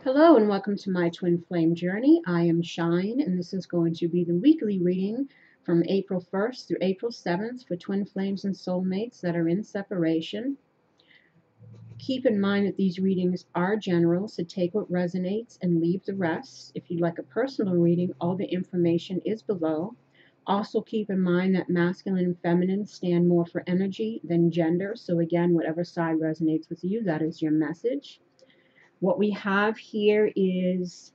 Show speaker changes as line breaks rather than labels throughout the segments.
Hello and welcome to my twin flame journey. I am Shine and this is going to be the weekly reading from April 1st through April 7th for twin flames and soulmates that are in separation. Keep in mind that these readings are general, so take what resonates and leave the rest. If you'd like a personal reading, all the information is below. Also keep in mind that masculine and feminine stand more for energy than gender, so again, whatever side resonates with you, that is your message. What we have here is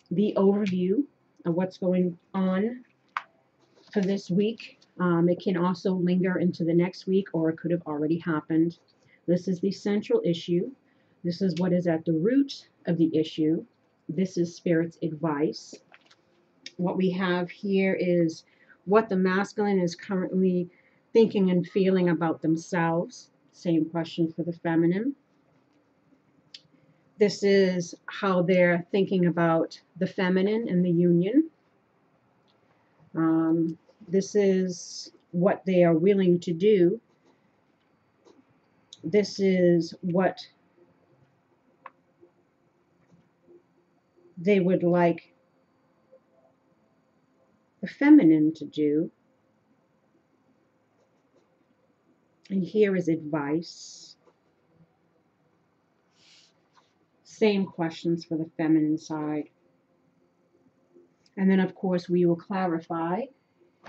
the overview of what's going on for this week. It can also linger into the next week, or it could have already happened. This is the central issue. This is what is at the root of the issue. This is Spirit's advice. What we have here is what the masculine is currently thinking and feeling about themselves. Same question for the feminine. This is how they're thinking about the feminine and the union. This is what they are willing to do. This is what they would like the feminine to do. And here is advice. Same questions for the feminine side. And then, of course, we will clarify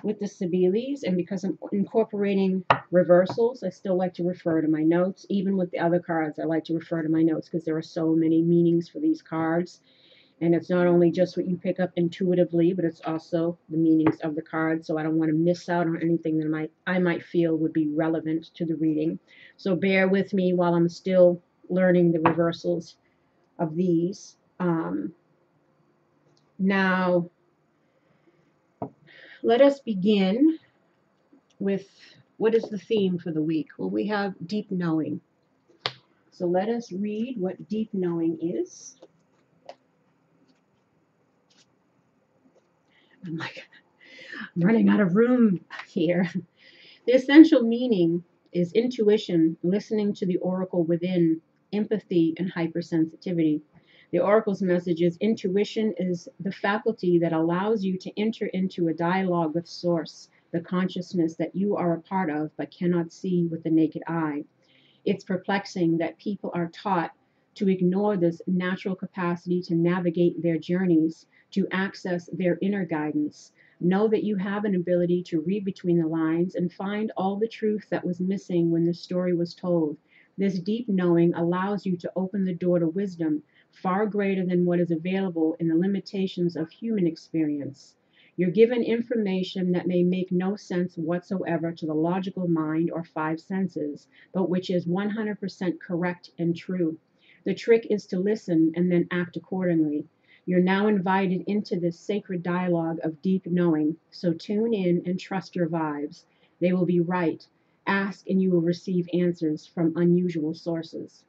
with the Sibilis. And because I'm incorporating reversals, I still like to refer to my notes. Even with the other cards, I like to refer to my notes because there are so many meanings for these cards. And it's not only just what you pick up intuitively, but it's also the meanings of the cards. So I don't want to miss out on anything that I might feel would be relevant to the reading. So bear with me while I'm still learning the reversals of these. Now, let us begin with what is the theme for the week? Well, we have deep knowing. So let us read what deep knowing is. I'm running out of room here. The essential meaning is intuition, listening to the oracle within, empathy, and hypersensitivity. The oracle's message is intuition is the faculty that allows you to enter into a dialogue with Source, the consciousness that you are a part of but cannot see with the naked eye. It's perplexing that people are taught to ignore this natural capacity to navigate their journeys, to access their inner guidance. Know that you have an ability to read between the lines and find all the truth that was missing when the story was told. This deep knowing allows you to open the door to wisdom, far greater than what is available in the limitations of human experience. You're given information that may make no sense whatsoever to the logical mind or five senses, but which is 100% correct and true. The trick is to listen and then act accordingly. You're now invited into this sacred dialogue of deep knowing, so tune in and trust your vibes. They will be right. Ask and you will receive answers from unusual sources.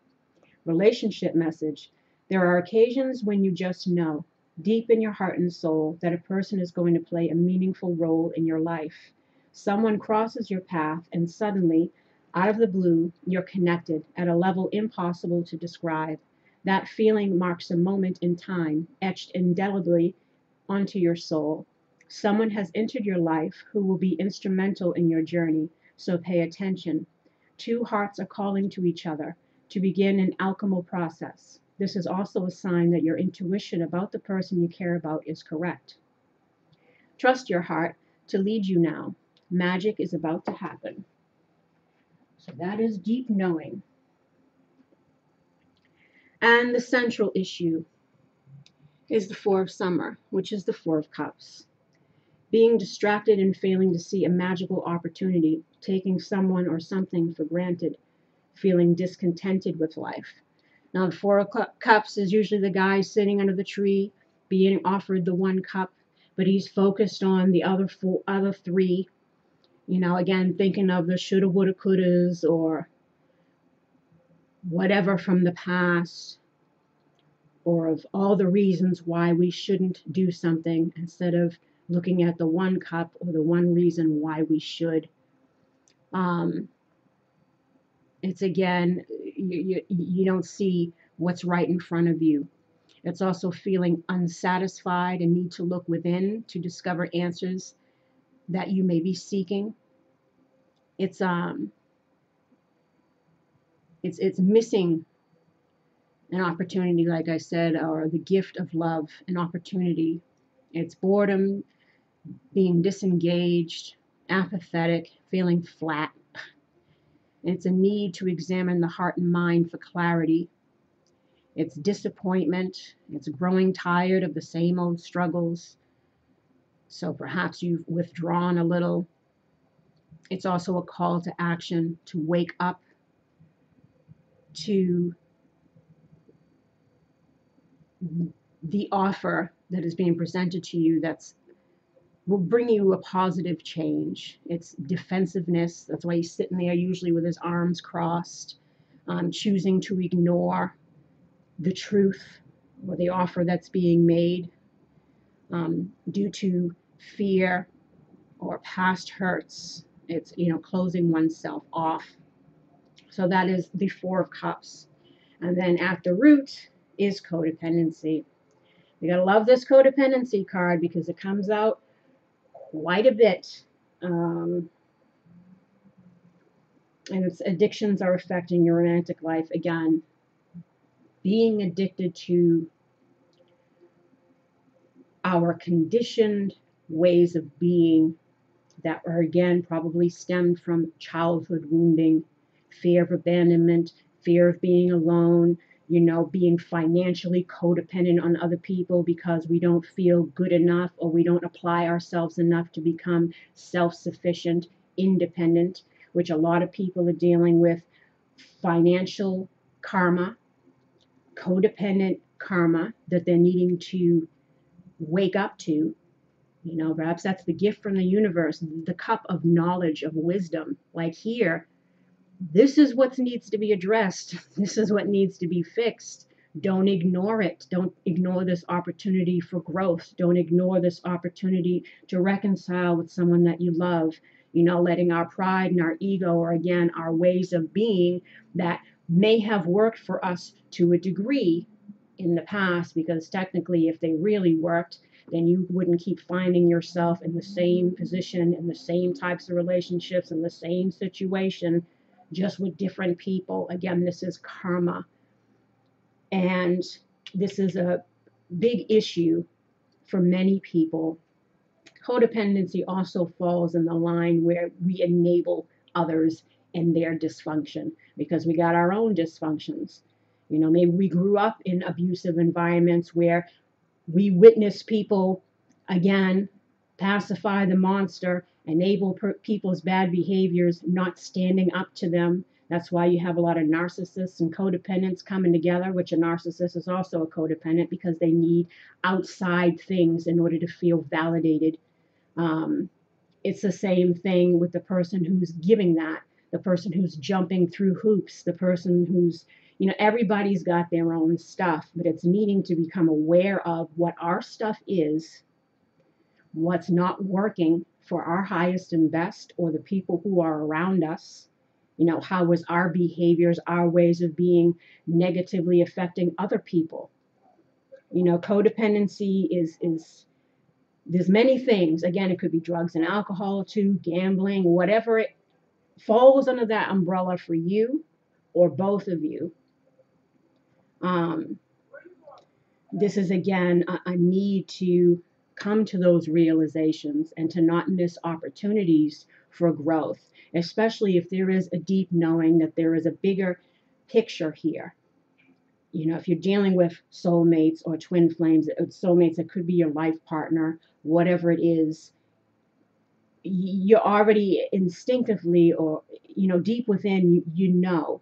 Relationship message. There are occasions when you just know, deep in your heart and soul, that a person is going to play a meaningful role in your life. Someone crosses your path and suddenly, out of the blue, you're connected at a level impossible to describe. That feeling marks a moment in time, etched indelibly onto your soul. Someone has entered your life who will be instrumental in your journey, so pay attention. Two hearts are calling to each other to begin an alchemical process. This is also a sign that your intuition about the person you care about is correct. Trust your heart to lead you now. Magic is about to happen. So that is deep knowing. And the central issue is the Four of Summer, which is the Four of Cups. Being distracted and failing to see a magical opportunity, taking someone or something for granted, feeling discontented with life. Now, the Four of Cups is usually the guy sitting under the tree, being offered the one cup, but he's focused on the other three. Again, thinking of the shoulda, woulda, couldas, or whatever from the past, or of all the reasons why we shouldn't do something instead of looking at the one cup or the one reason why we should. It's again, you don't see what's right in front of you. It's also feeling unsatisfied and need to look within to discover answers that you may be seeking. It's missing an opportunity, like I said, or the gift of love, an opportunity. It's boredom, being disengaged, apathetic, feeling flat. It's a need to examine the heart and mind for clarity. It's disappointment. It's growing tired of the same old struggles. So perhaps you've withdrawn a little. It's also a call to action, to wake up to the offer that is being presented to you that's will bring you a positive change. It's defensiveness. That's why he's sitting there usually with his arms crossed, choosing to ignore the truth or the offer that's being made due to fear or past hurts. It's, closing oneself off. So that is the Four of Cups. And then at the root is codependency. You gotta love this codependency card because it comes out quite a bit. And its addictions are affecting your romantic life. Again, being addicted to our conditioned ways of being that are, again, probably stemmed from childhood wounding, fear of abandonment, fear of being alone, being financially codependent on other people because we don't feel good enough or we don't apply ourselves enough to become self-sufficient, independent, which a lot of people are dealing with. Financial karma, codependent karma that they're needing to wake up to. Perhaps that's the gift from the universe, the cup of knowledge, of wisdom. Like here, this is what needs to be addressed. This is what needs to be fixed. Don't ignore it. Don't ignore this opportunity for growth. Don't ignore this opportunity to reconcile with someone that you love. Letting our pride and our ego, or again, our ways of being that may have worked for us to a degree in the past, because technically, if they really worked, then you wouldn't keep finding yourself in the same position, in the same types of relationships, in the same situation, just with different people. Again, this is karma. And this is a big issue for many people. Codependency also falls in the line where we enable others in their dysfunction because we got our own dysfunctions. Maybe we grew up in abusive environments where we witness people, again, pacify the monster, enable people's bad behaviors, not standing up to them. That's why you have a lot of narcissists and codependents coming together, which a narcissist is also a codependent because they need outside things in order to feel validated. It's the same thing with the person who's giving that, the person who's jumping through hoops, the person who's everybody's got their own stuff, but it's needing to become aware of what our stuff is, what's not working for our highest and best or the people who are around us. How was our behaviors, our ways of being negatively affecting other people? Codependency is there's many things. Again, it could be drugs and alcohol too, gambling, whatever it falls under that umbrella for you or both of you. This is, again, a need to come to those realizations and to not miss opportunities for growth, especially if there is a deep knowing that there is a bigger picture here. If you're dealing with soulmates or twin flames, soulmates, it could be your life partner, whatever it is, you're already instinctively or, deep within, you know.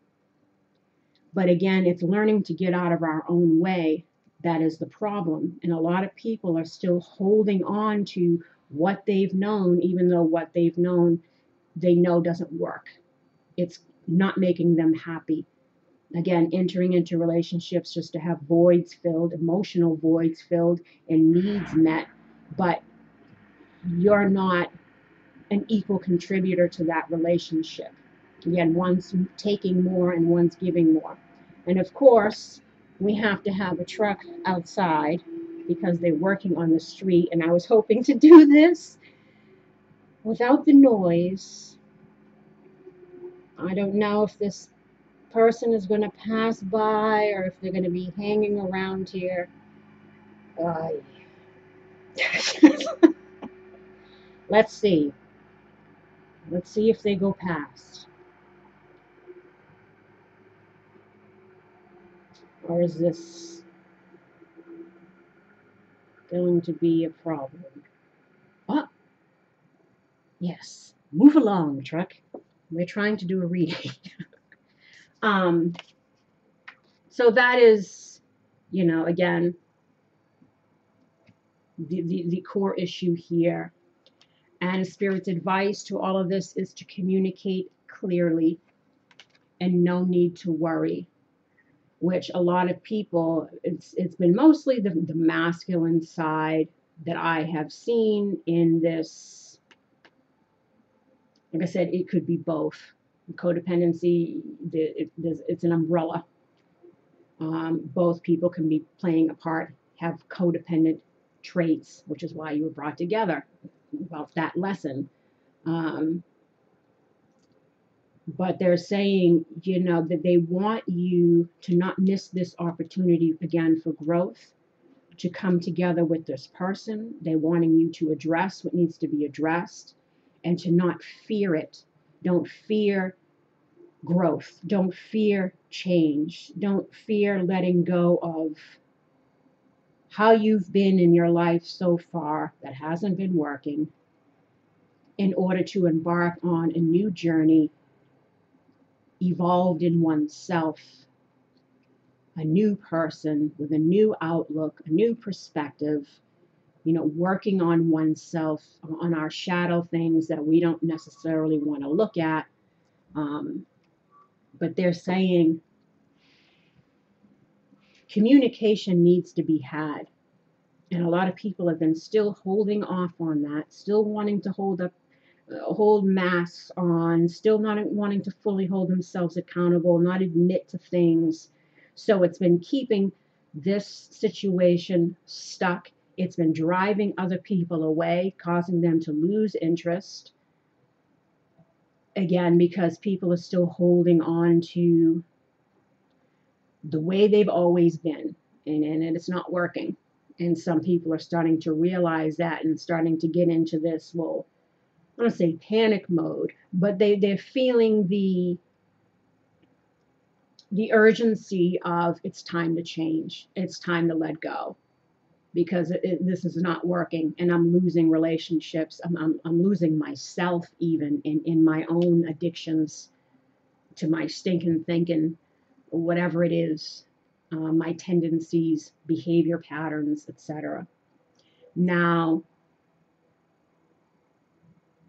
But again, it's learning to get out of our own way. That is the problem. And a lot of people are still holding on to what they've known, even though what they've known, they know doesn't work. It's not making them happy. Again, entering into relationships just to have voids filled, emotional voids filled, and needs met. But you're not an equal contributor to that relationship. Again, one's taking more and one's giving more. And of course, We have to have a truck outside because they're working on the street, and I was hoping to do this without the noise. I don't know if this person is going to pass by or if they're going to be hanging around here. Uh, let's see. Let's see if they go past. Or is this going to be a problem? Oh, yes. Move along, truck. We're trying to do a reading. um, so that is, again, the core issue here. And Spirit's advice to all of this is to communicate clearly and no need to worry, which a lot of people, it's been mostly the masculine side that I have seen in this. Like I said, it could be both. Codependency, it's an umbrella. Both people can be playing a part, have codependent traits, which is why you were brought together about that lesson. But they're saying, that they want you to not miss this opportunity again for growth, to come together with this person. They're wanting you to address what needs to be addressed and to not fear it. Don't fear growth. Don't fear change. Don't fear letting go of how you've been in your life so far that hasn't been working, in order to embark on a new journey, evolved in oneself, a new person with a new outlook, a new perspective, working on oneself, on our shadow things that we don't necessarily want to look at. But they're saying communication needs to be had. And a lot of people have been still holding off on that, still wanting to hold masks on, still not wanting to fully hold themselves accountable, not admit to things. So it's been keeping this situation stuck. It's been driving other people away, causing them to lose interest. Again, because people are still holding on to the way they've always been, and it's not working. And some people are starting to realize that and starting to get into this, well, I don't want to say panic mode, but they're feeling the urgency of it's time to change. It's time to let go, because this is not working, and I'm losing relationships. I'm losing myself even in my own addictions to my stinking thinking, whatever it is, my tendencies, behavior patterns, etc. Now,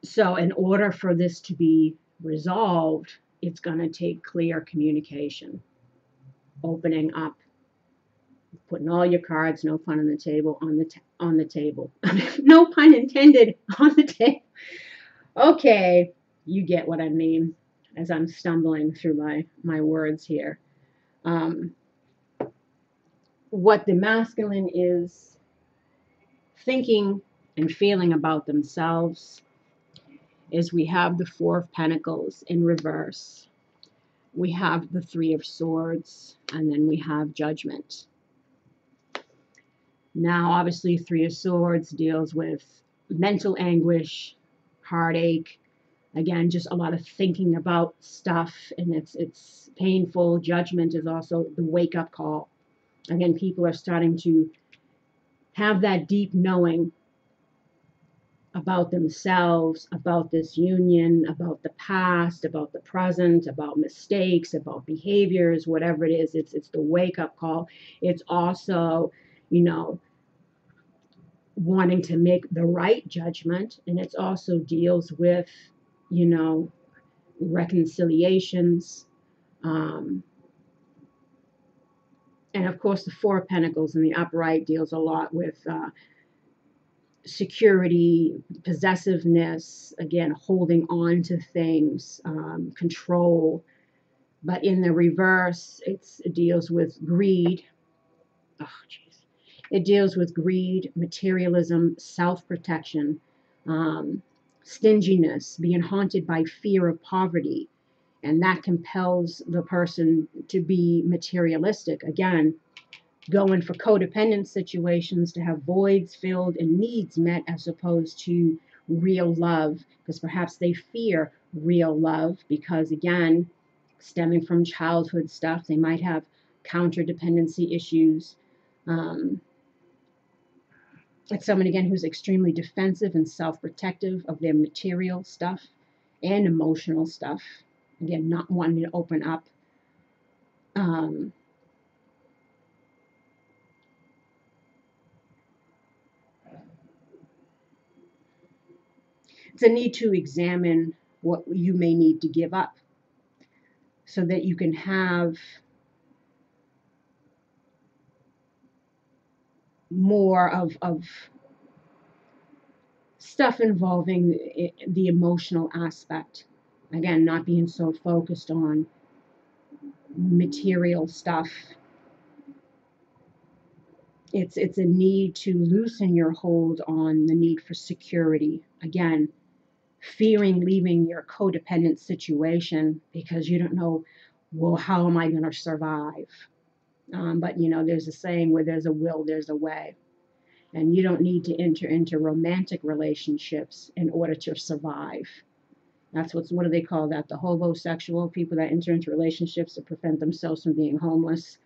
so in order for this to be resolved, it's going to take clear communication, opening up, putting all your cards, no pun on the table, on the table. No pun intended, on the table. Okay, you get what I mean as I'm stumbling through my words here. What the masculine is thinking and feeling about themselves is we have the Four of Pentacles in reverse. We have the Three of Swords, and then we have Judgment. Now, obviously, Three of Swords deals with mental anguish, heartache, again, just a lot of thinking about stuff, and it's painful. Judgment is also the wake-up call. Again, people are starting to have that deep knowing about themselves, about this union, about the past, about the present, about mistakes, about behaviors, whatever it is. It's the wake-up call. It's also, wanting to make the right judgment, and it also deals with, reconciliations, and of course the Four of Pentacles in the upright deals a lot with security, possessiveness, again, holding on to things, control. But in the reverse, it deals with greed, Oh, jeez. It deals with greed, materialism, self-protection, um, stinginess, being haunted by fear of poverty, and that compels the person to be materialistic. Again, going for codependent situations to have voids filled and needs met as opposed to real love, because perhaps they fear real love because, again, stemming from childhood stuff, they might have counter dependency issues. Um, it's someone, again, who's extremely defensive and self protective of their material stuff and emotional stuff. Again, not wanting to open up. Um, it's a need to examine what you may need to give up so that you can have more of stuff involving the emotional aspect. Again, not being so focused on material stuff. It's a need to loosen your hold on the need for security. Again, fearing leaving your codependent situation because you don't know, well, how am I going to survive? But there's a saying, where there's a will, there's a way. And you don't need to enter into romantic relationships in order to survive. That's what do they call that? The homosexual people that enter into relationships to prevent themselves from being homeless.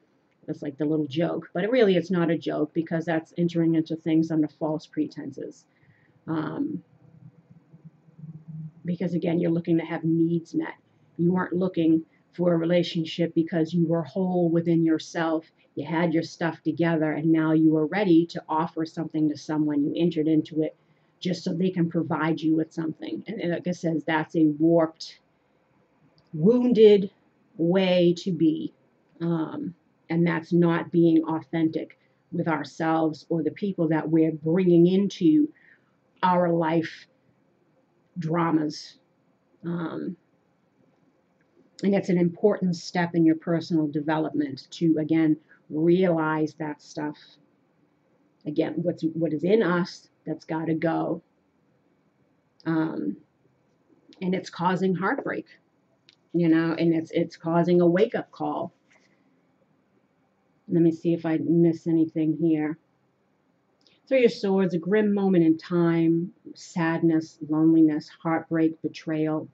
That's like the little joke. But it's not a joke, because that's entering into things under false pretenses. Because, again, you're looking to have needs met. You weren't looking for a relationship because you were whole within yourself. You had your stuff together, and now you were ready to offer something to someone. You entered into it just so they can provide you with something. And like I said, that's a warped, wounded way to be. And that's not being authentic with ourselves or the people that we're bringing into our life dramas. And it's an important step in your personal development to, again, realize that stuff. Again, what is in us that's got to go. And it's causing heartbreak, and it's causing a wake-up call. Let me see if I miss anything here. Three of Swords, a grim moment in time, sadness, loneliness, heartbreak, betrayal.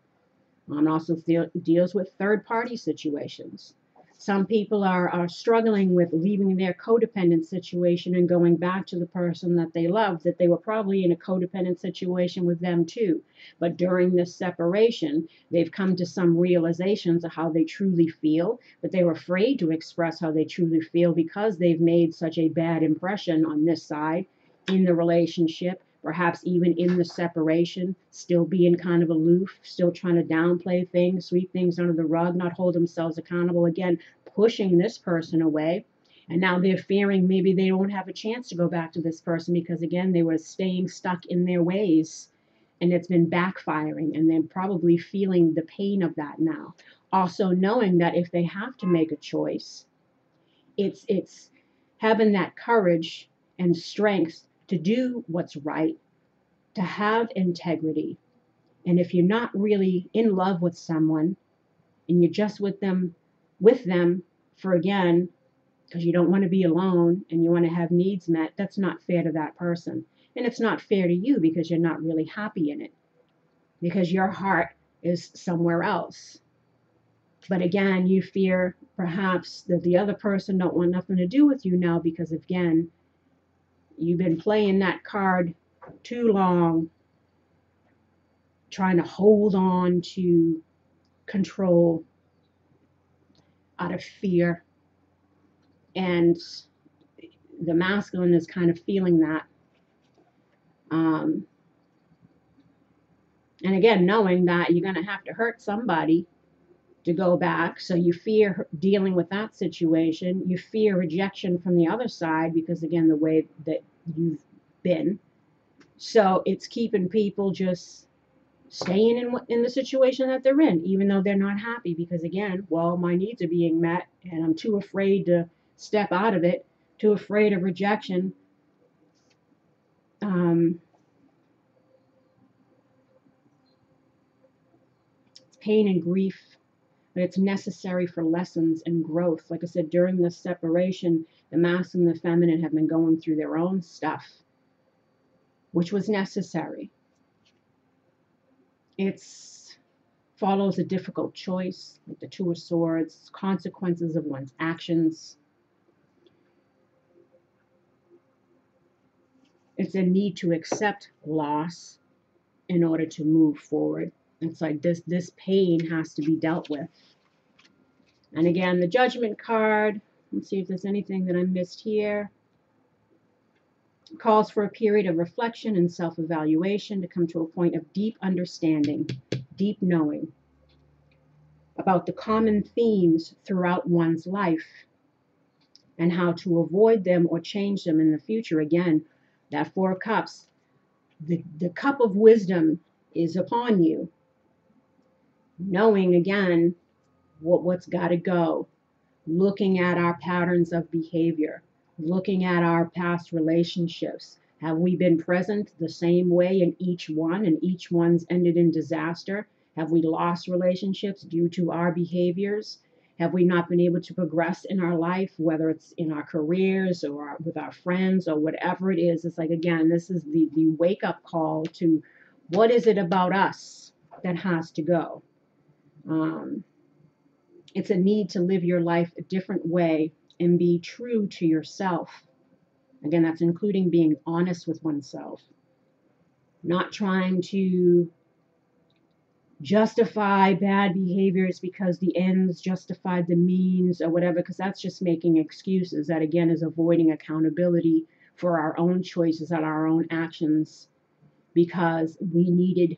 And also deals with third-party situations. Some people are struggling with leaving their codependent situation and going back to the person that they love, that they were probably in a codependent situation with them too. But during this separation, they've come to some realizations of how they truly feel, but they were afraid to express how they truly feel because they've made such a bad impression on this side in the relationship, perhaps even in the separation, still being kind of aloof, still trying to downplay things, sweep things under the rug, not hold themselves accountable, again, pushing this person away. And now they're fearing maybe they won't have a chance to go back to this person because, again, they were staying stuck in their ways, and it's been backfiring, and they're probably feeling the pain of that now. Also knowing that if they have to make a choice, it's having that courage and strength to do what's right, to have integrity. And if you're not really in love with someone and you're just with them for, again, because you don't want to be alone and you want to have needs met, that's not fair to that person. And it's not fair to you because you're not really happy in it, because your heart is somewhere else. But again, you fear perhaps that the other person don't want nothing to do with you now because, again, you've been playing that card too long, trying to hold on to control out of fear. And the masculine is kind of feeling that. And again, knowing that you're going to have to hurt somebody to go back. So you fear dealing with that situation. You fear rejection from the other side because, again, the way that you've been. So it's keeping people just staying in the situation that they're in, even though they're not happy because, again, well, my needs are being met and I'm too afraid to step out of it too afraid of rejection. It's pain and grief, but it's necessary for lessons and growth. Like I said, during this separation, the masculine and the feminine have been going through their own stuff, which was necessary. It's follows a difficult choice, like the Two of Swords, consequences of one's actions. It's a need to accept loss in order to move forward. It's like this pain has to be dealt with. And again, the Judgment card, let's see if there's anything that I missed here. Calls for a period of reflection and self-evaluation to come to a point of deep understanding, deep knowing about the common themes throughout one's life and how to avoid them or change them in the future. Again, that Four of Cups, the cup of wisdom is upon you. Knowing again what's got to go, looking at our patterns of behavior, looking at our past relationships. Have we been present the same way in each one, and each one's ended in disaster? Have we lost relationships due to our behaviors? Have we not been able to progress in our life, whether it's in our careers or with our friends or whatever it is? It's like, again, this is the wake-up call to what is it about us that has to go? It's a need to live your life a different way and be true to yourself. Again, that's including being honest with oneself, not trying to justify bad behaviors because the ends justified the means or whatever, because that's just making excuses. That again is avoiding accountability for our own choices and our own actions because we needed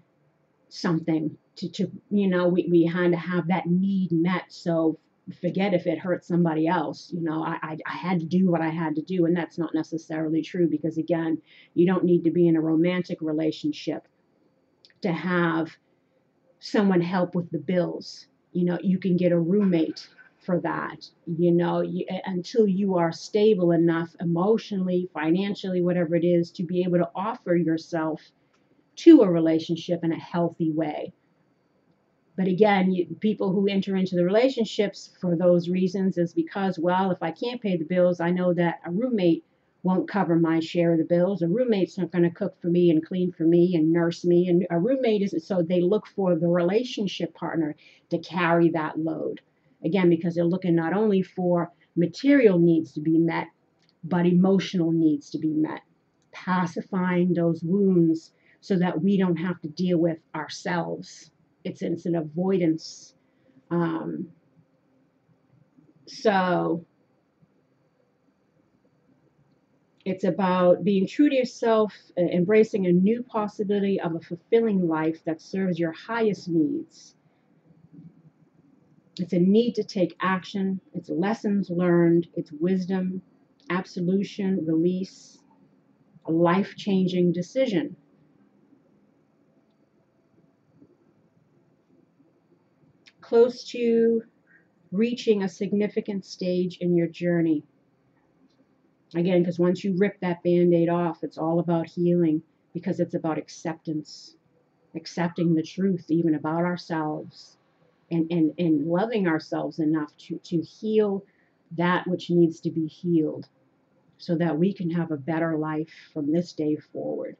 something to we had to have that need met. So forget if it hurt somebody else. I had to do what I had to do, and that's not necessarily true, because again, you don't need to be in a romantic relationship to have someone help with the bills. You can get a roommate for that. Until you are stable enough emotionally, financially, whatever it is, to be able to offer yourself to a relationship in a healthy way. But again, people who enter into the relationships for those reasons is because, well, if I can't pay the bills, I know that a roommate won't cover my share of the bills. A roommate's not going to cook for me and clean for me and nurse me. And a roommate isn't, so they look for the relationship partner to carry that load. Again, because they're looking not only for material needs to be met, but emotional needs to be met. Pacifying those wounds so that we don't have to deal with ourselves. It's an avoidance. So it's about being true to yourself, embracing a new possibility of a fulfilling life that serves your highest needs. It's a need to take action. It's lessons learned. It's wisdom, absolution, release, a life-changing decision. Close to reaching a significant stage in your journey. Again, because once you rip that Band-Aid off, it's all about healing, because it's about acceptance, accepting the truth even about ourselves, and loving ourselves enough to heal that which needs to be healed so that we can have a better life from this day forward.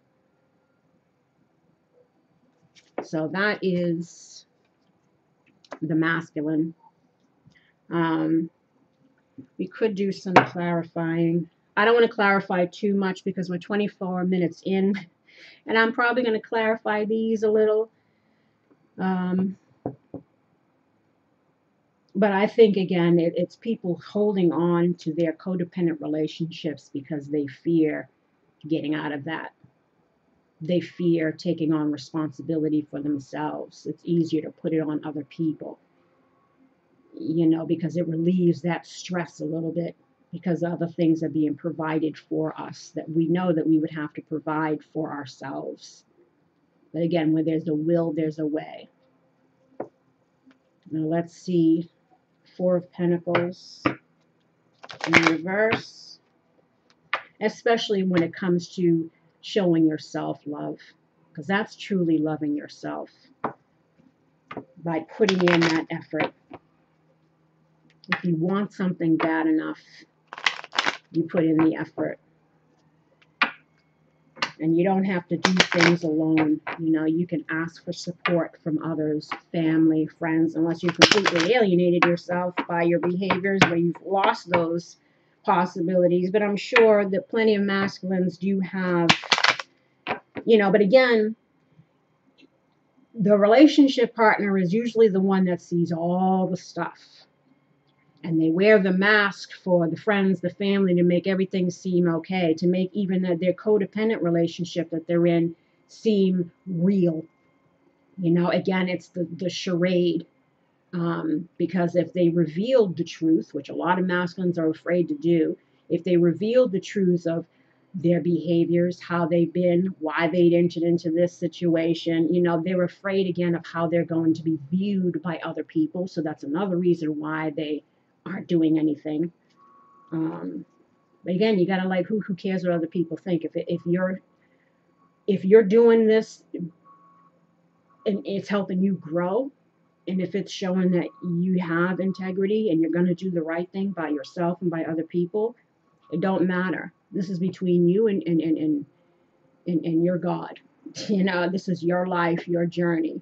So that is the masculine. We could do some clarifying. I don't want to clarify too much because we're 24 minutes in, and I'm probably going to clarify these a little. But I think, again, it's people holding on to their codependent relationships because they fear getting out of that. They fear taking on responsibility for themselves. It's easier to put it on other people, because it relieves that stress a little bit, because other things are being provided for us that we know that we would have to provide for ourselves. But again, where there's a will, there's a way. Now let's see. Four of Pentacles in reverse. especially when it comes to showing yourself love, because that's truly loving yourself by putting in that effort. If you want something bad enough, you put in the effort. And you don't have to do things alone. You know, you can ask for support from others, family, friends, unless you've completely alienated yourself by your behaviors where you've lost those possibilities. But I'm sure that plenty of masculines do have, you know, but again, the relationship partner is usually the one that sees all the stuff. And they wear the mask for the friends, the family, to make everything seem okay, to make even their codependent relationship that they're in seem real. You know, again, it's the charade. Because if they revealed the truth, which a lot of masculines are afraid to do, if they revealed the truth of their behaviors, how they've been, why they entered into this situation, you know, they're afraid again of how they're going to be viewed by other people. So that's another reason why they aren't doing anything. But again, you gotta like who cares what other people think. If you're doing this and it's helping you grow, and if it's showing that you have integrity and you're gonna do the right thing by yourself and by other people, it don't matter. This is between you and your God. You know, this is your life, your journey.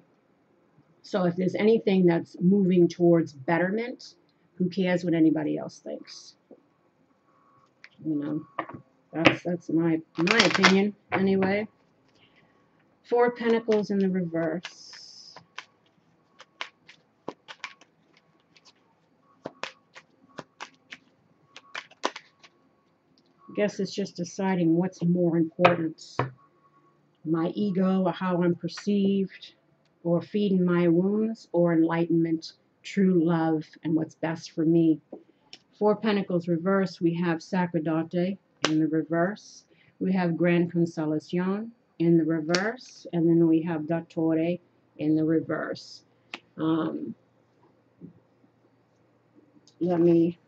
So if there's anything that's moving towards betterment, who cares what anybody else thinks? You know, that's my opinion anyway. Four of Pentacles in the reverse. I guess it's just deciding what's more important. My ego or how I'm perceived, or feeding my wounds, or enlightenment, true love, and what's best for me. Four Pentacles reverse, we have Sacerdote in the reverse. We have Gran Consolacion in the reverse. And then we have Dottore in the reverse. Let me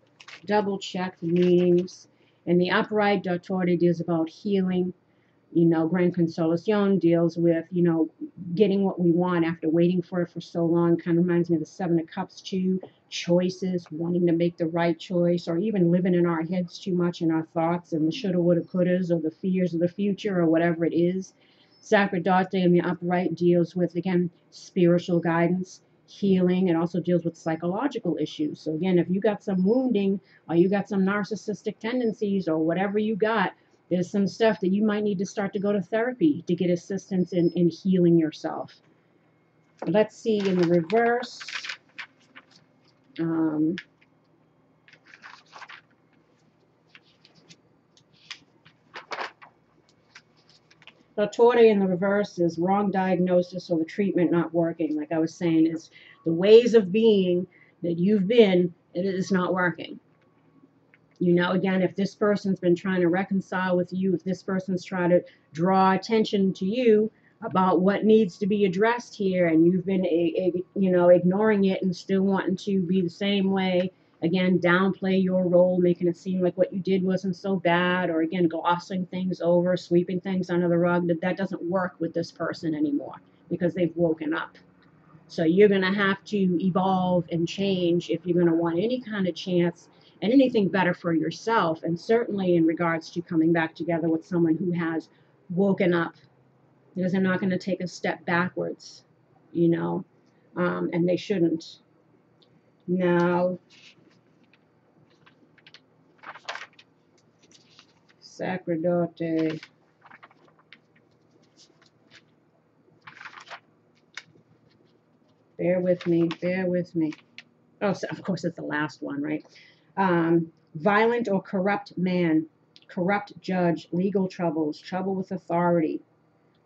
double check the meanings. In the upright, Dottore deals about healing. You know, Gran Consolacion deals with, you know, getting what we want after waiting for it for so long. Kind of reminds me of the Seven of Cups too. Choices, wanting to make the right choice, or even living in our heads too much in our thoughts and the shoulda, woulda, couldas, or the fears of the future, or whatever it is. Sacerdote in the upright deals with, again, spiritual guidance, healing. It also deals with psychological issues. So again, if you got some wounding, or you got some narcissistic tendencies, or whatever you got, there's some stuff that you might need to start to go to therapy to get assistance in healing yourself. Let's see in the reverse. Dottore in the reverse is wrong diagnosis or the treatment not working. Like I was saying, is the ways of being that you've been, it is not working. You know, again, if this person's been trying to reconcile with you, if this person's trying to draw attention to you about what needs to be addressed here, and you've been, you know, ignoring it and still wanting to be the same way, again, downplay your role, making it seem like what you did wasn't so bad, or again, glossing things over, sweeping things under the rug, that doesn't work with this person anymore because they've woken up. So you're going to have to evolve and change if you're going to want any kind of chance and anything better for yourself, and certainly in regards to coming back together with someone who has woken up, because they're not going to take a step backwards, you know, and they shouldn't. Now, Sacerdote. Bear with me, bear with me. Oh, so of course it's the last one, right? Violent or corrupt man, corrupt judge, legal troubles, trouble with authority,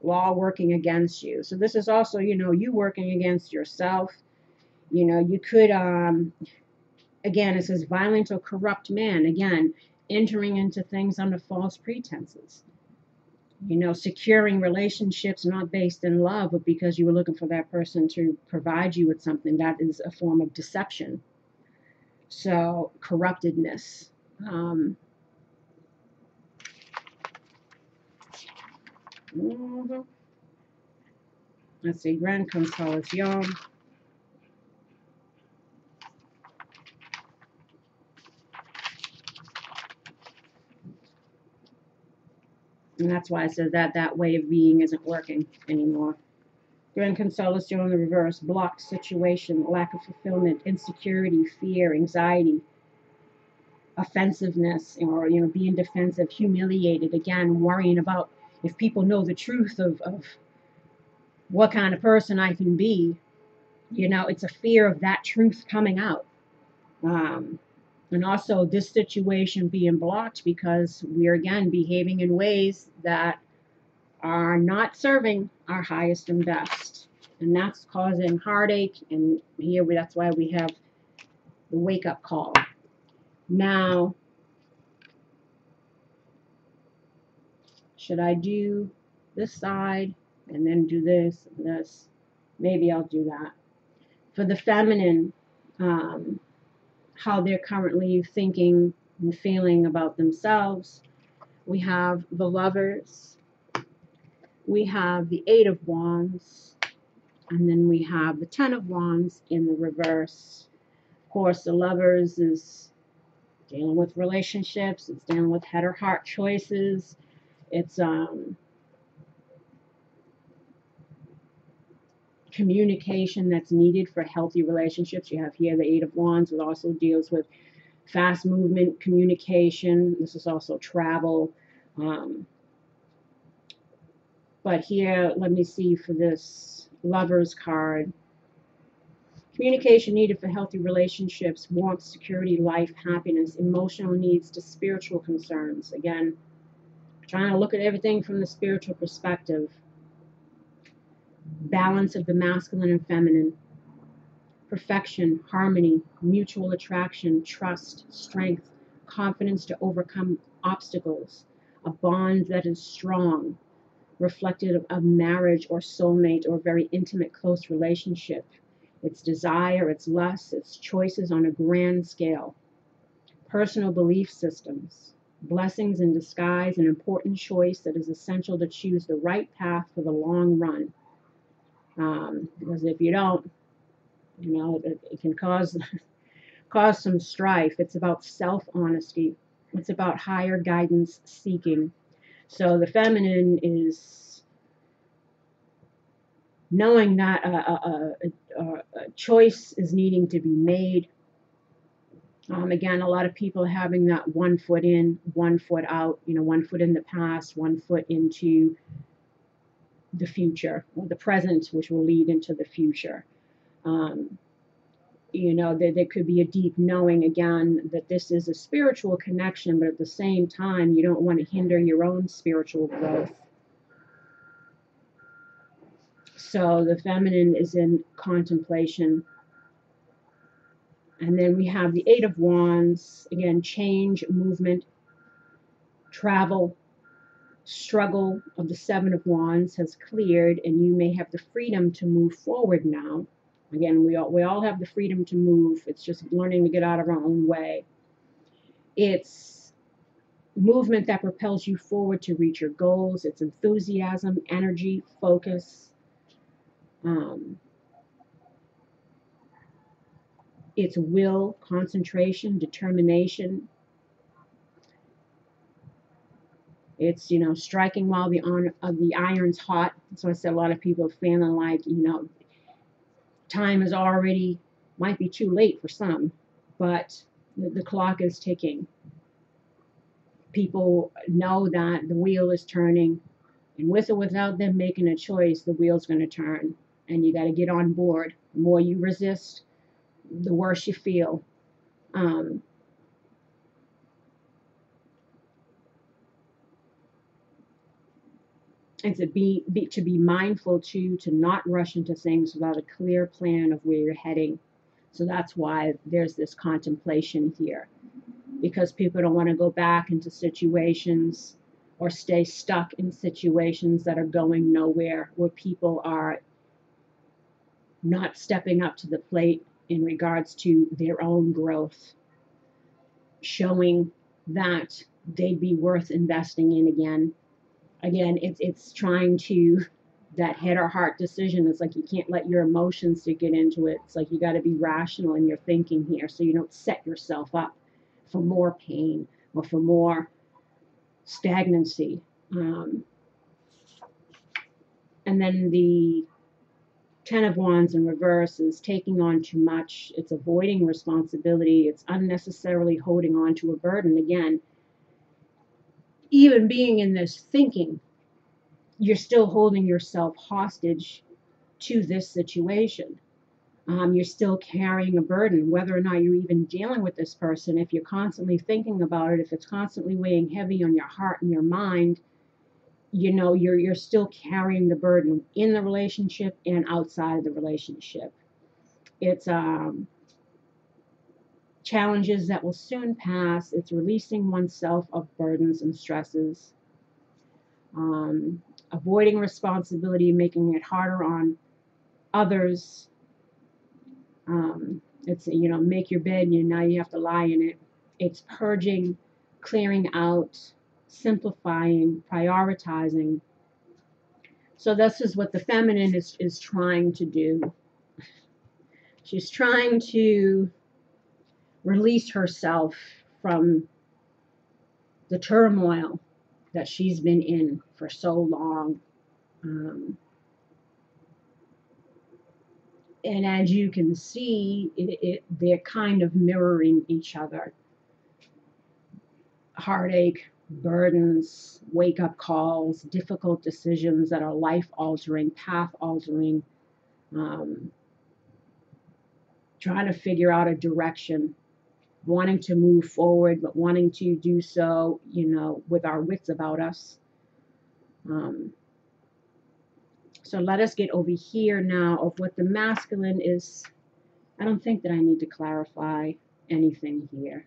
law working against you. So this is also, you know, you working against yourself. You know, you could, again, it says violent or corrupt man, again, entering into things under false pretenses. You know, securing relationships not based in love, but because you were looking for that person to provide you with something. That is a form of deception. So, corruptedness. Mhm. Let's see, Gran Consolación. And that's why I said that that way of being isn't working anymore. Gran Consolación in the reverse, blocked situation, lack of fulfillment, insecurity, fear, anxiety, offensiveness, or being defensive, humiliated, again, worrying about if people know the truth of what kind of person I can be. It's a fear of that truth coming out. Um, and also this situation being blocked because we're again behaving in ways that are not serving our highest and best. And that's causing heartache. And that's why we have the wake up call. Now, should I do this side and then do this and this? Maybe I'll do that. For the feminine, how they're currently thinking and feeling about themselves, we have the Lovers, we have the Eight of Wands, and then we have the Ten of Wands in the reverse. Of course, the Lovers is dealing with relationships, it's dealing with head or heart choices, it's communication that's needed for healthy relationships. You have here the Eight of Wands, it also deals with fast movement, communication. This is also travel. But here, let me see for this Lovers card. Communication needed for healthy relationships, warmth, security, life, happiness, emotional needs to spiritual concerns. Again, trying to look at everything from the spiritual perspective. Balance of the masculine and feminine. Perfection, harmony, mutual attraction, trust, strength, confidence to overcome obstacles. A bond that is strong, reflective of marriage or soulmate or very intimate, close relationship. Its desire, its lust, its choices on a grand scale. Personal belief systems. Blessings in disguise, an important choice that is essential to choose the right path for the long run. Because if you don't, it can cause some strife. It's about self-honesty. It's about higher guidance seeking. So the feminine is knowing that a choice is needing to be made. Again, a lot of people having that 1 foot in, 1 foot out, 1 foot in the past, 1 foot into the future, or the present, which will lead into the future. There could be a deep knowing, again, that this is a spiritual connection, but at the same time, you don't want to hinder your own spiritual growth. So the feminine is in contemplation. And then we have the Eight of Wands, again, change, movement, travel, struggle of the Seven of Wands has cleared, and you may have the freedom to move forward now. Again, we all have the freedom to move. It's just learning to get out of our own way. It's movement that propels you forward to reach your goals. It's enthusiasm, energy, focus. It's will, concentration, determination. It's, striking while the iron's hot. So I said a lot of people are feeling like, time is already, might be too late for some, but the clock is ticking. People know that the wheel is turning, and with or without them making a choice, the wheel's going to turn, and you got to get on board. The more you resist, the worse you feel. And to be mindful to not rush into things without a clear plan of where you're heading. So that's why there's this contemplation here, because people don't want to go back into situations or stay stuck in situations that are going nowhere, where people are not stepping up to the plate in regards to their own growth, showing that they'd be worth investing in again. Again, it's trying to, that head or heart decision. It's like you can't let your emotions to get into it. It's like you got to be rational in your thinking here, so you don't set yourself up for more pain or for more stagnancy. And then the Ten of Wands in reverse is taking on too much. It's avoiding responsibility. It's unnecessarily holding on to a burden. Again, even being in this thinking, you're still holding yourself hostage to this situation. You're still carrying a burden, whether or not you're even dealing with this person. If you're constantly thinking about it, if it's constantly weighing heavy on your heart and your mind, you know, you're still carrying the burden in the relationship and outside of the relationship. It's challenges that will soon pass. It's releasing oneself of burdens and stresses, avoiding responsibility, making it harder on others. It's, you know, make your bed and now you have to lie in it. It's purging, clearing out, simplifying, prioritizing. So this is what the feminine is trying to do. She's trying to release herself from the turmoil that she's been in for so long. And as you can see, they're kind of mirroring each other. Heartache, burdens, wake-up calls, difficult decisions that are life-altering, path-altering, trying to figure out a direction, wanting to move forward, but wanting to do so, you know, with our wits about us. So let us get over here now of what the masculine is. I don't think that I need to clarify anything here.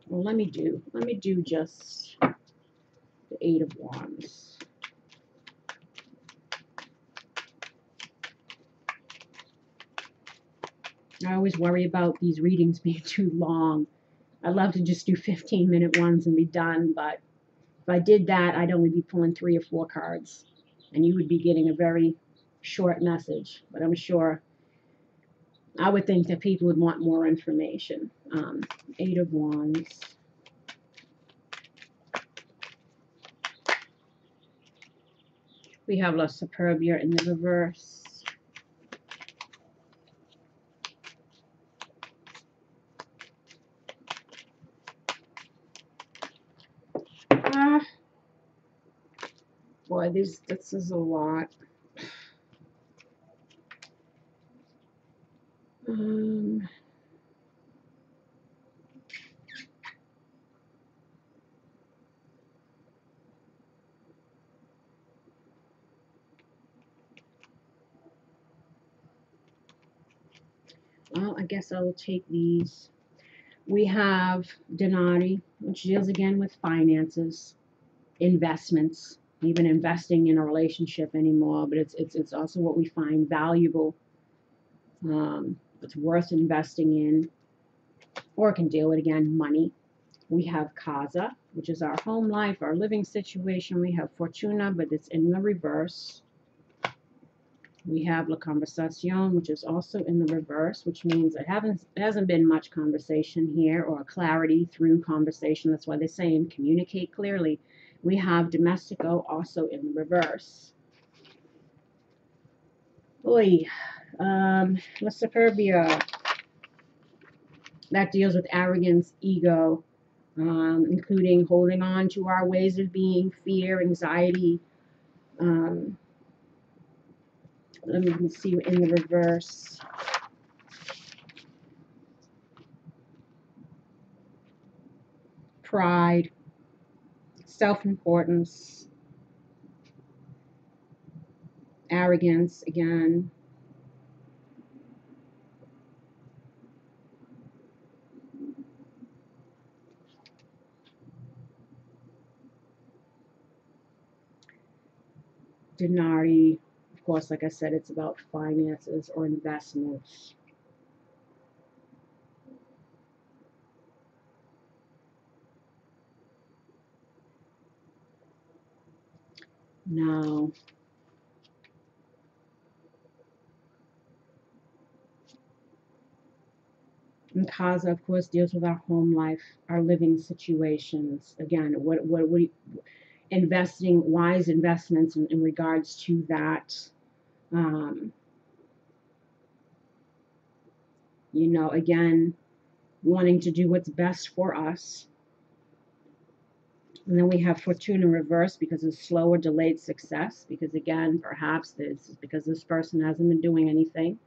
Well, let me do just the Eight of Wands. I always worry about these readings being too long. I'd love to just do 15-minute ones and be done, but if I did that, I'd only be pulling 3 or 4 cards, and you would be getting a very short message. But I'm sure, I would think that people would want more information. Eight of Wands. We have La Superbia in the reverse. Boy, this is a lot. Well, I guess I will take these. We have Denari, which deals again with finances, investments, even investing in a relationship anymore, but it's also what we find valuable. It's worth investing in, or it can deal with, again, money. We have Casa, which is our home life, our living situation. We have Fortuna, but it's in the reverse. We have La Conversación, which is also in the reverse, which means it hasn't been much conversation here or clarity through conversation. That's why they're saying communicate clearly. We have Domestico also in the reverse. Oy. La Superbia. That deals with arrogance, ego, including holding on to our ways of being, fear, anxiety. Let me see in the reverse. Pride, self-importance, arrogance again. Denari, of course, like I said, it's about finances or investments. Now, and Kaza, of course, deals with our home life, our living situations. Again, what we investing, wise investments in regards to that. Um, again, wanting to do what's best for us. And then we have fortune in reverse because of slow or delayed success. Because again, perhaps this is because this person hasn't been doing anything.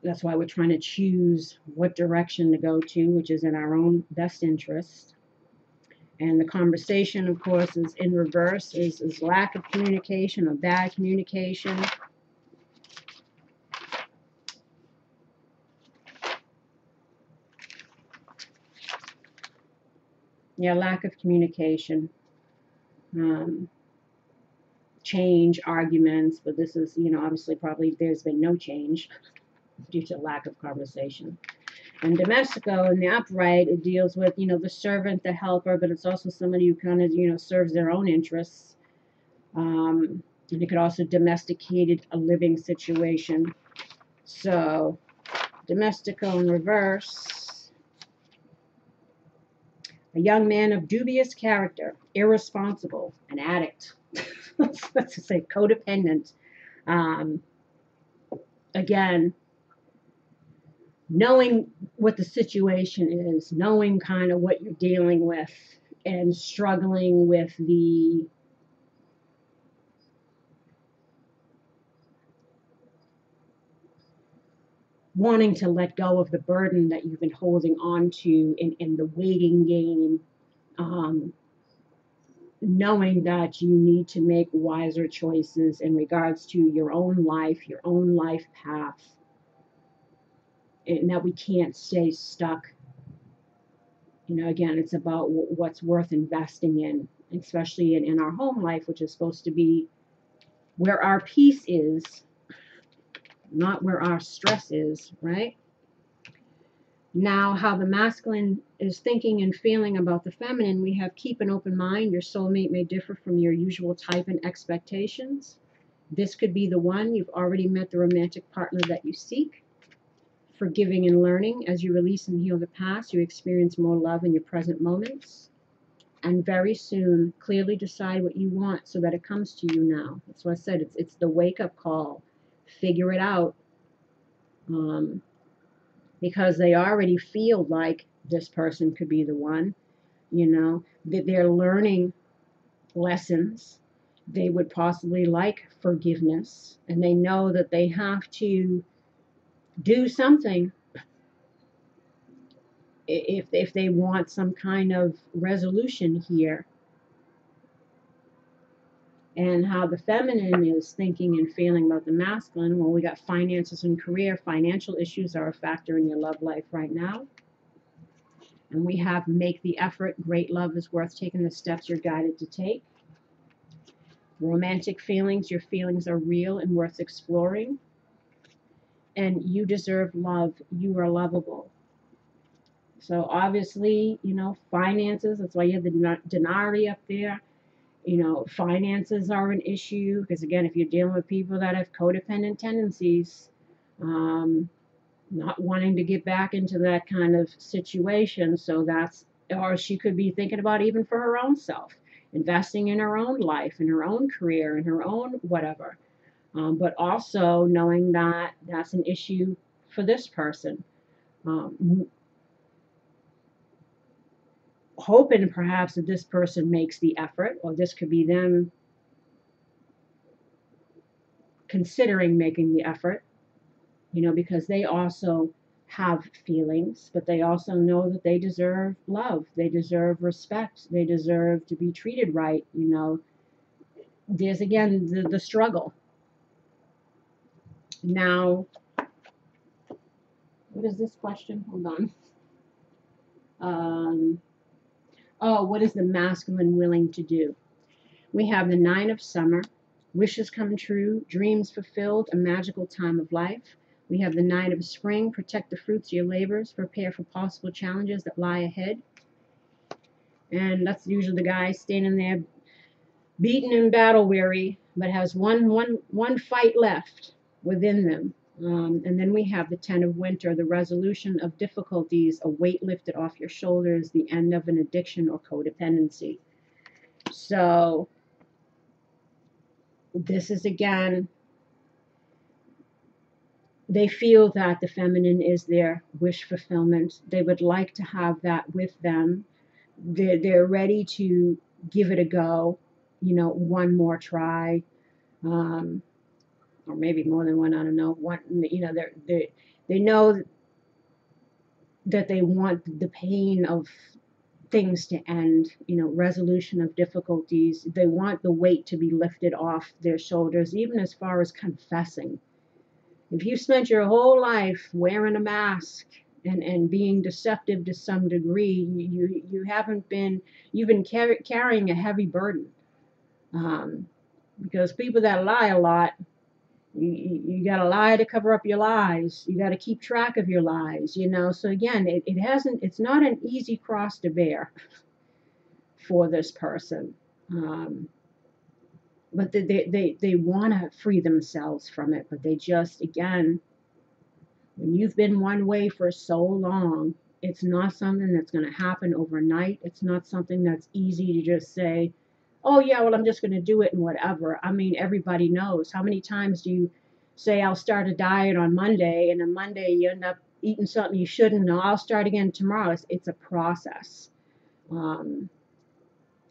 That's why we're trying to choose what direction to go to, which is in our own best interest. And the conversation, of course, is in reverse, is lack of communication or bad communication. Yeah, lack of communication. Change, arguments, but this is, obviously probably there's been no change due to lack of conversation. And domestico in the upright, it deals with, the servant, the helper, but it's also somebody who kind of, serves their own interests. And it could also domesticated a living situation. So domestico in reverse, a young man of dubious character, irresponsible, an addict. Let's just say codependent. Again, knowing what the situation is, knowing kind of what you're dealing with, and struggling with the wanting to let go of the burden that you've been holding on to in the waiting game, knowing that you need to make wiser choices in regards to your own life path, and that we can't stay stuck. Again, it's about what's worth investing in, especially in our home life, which is supposed to be where our peace is, not where our stress is, right? Now, how the masculine is thinking and feeling about the feminine, we have keep an open mind. Your soulmate may differ from your usual type and expectations. This could be the one. You've already met the romantic partner that you seek. Forgiving and learning. As you release and heal the past, you experience more love in your present moments. And very soon, clearly decide what you want so that it comes to you now. That's what I said. It's the wake-up call. Figure it out. Because they already feel like this person could be the one, that they're learning lessons. They would possibly like forgiveness, and they know that they have to do something if they want some kind of resolution here. And how the feminine is thinking and feeling about the masculine. Well, we got finances and career. Financial issues are a factor in your love life right now. And we have make the effort. Great love is worth taking the steps you're guided to take. Romantic feelings. Your feelings are real and worth exploring. And you deserve love. You are lovable. So obviously, finances. That's why you have the denari up there. Finances are an issue because, again, if you're dealing with people that have codependent tendencies, not wanting to get back into that kind of situation. So or she could be thinking about even for her own self, investing in her own life, in her own career, in her own whatever. But also knowing that that's an issue for this person. Hoping perhaps that this person makes the effort, or this could be them considering making the effort, because they also have feelings, but they also know that they deserve love, they deserve respect, they deserve to be treated right. There's again the struggle. Now, what is this question? Hold on. What is the masculine willing to do? We have the 9 of summer, wishes come true, dreams fulfilled, a magical time of life. We have the 9 of spring, protect the fruits of your labors, prepare for possible challenges that lie ahead. And that's usually the guy standing there beaten and battle weary, but has one fight left within them. And then we have the Ten of Winter, the resolution of difficulties, a weight lifted off your shoulders, the end of an addiction or codependency. So this is again, they feel that the feminine is their wish fulfillment. They would like to have that with them. They're ready to give it a go, one more try, or maybe more than one. I don't know. One, they know that they want the pain of things to end, resolution of difficulties. They want the weight to be lifted off their shoulders, even as far as confessing. If you spent your whole life wearing a mask and being deceptive to some degree, you've been carrying a heavy burden. Because people that lie a lot, you got to lie to cover up your lies. You got to keep track of your lies, So again, it's not an easy cross to bear for this person. But they want to free themselves from it, but they just, again, when you've been one way for so long, it's not something that's going to happen overnight. It's not something that's easy to just say, oh yeah, well, I'm just going to do it and whatever. I mean, everybody knows. How many times do you say, I'll start a diet on Monday, and on Monday you end up eating something you shouldn't? No, I'll start again tomorrow. It's a process.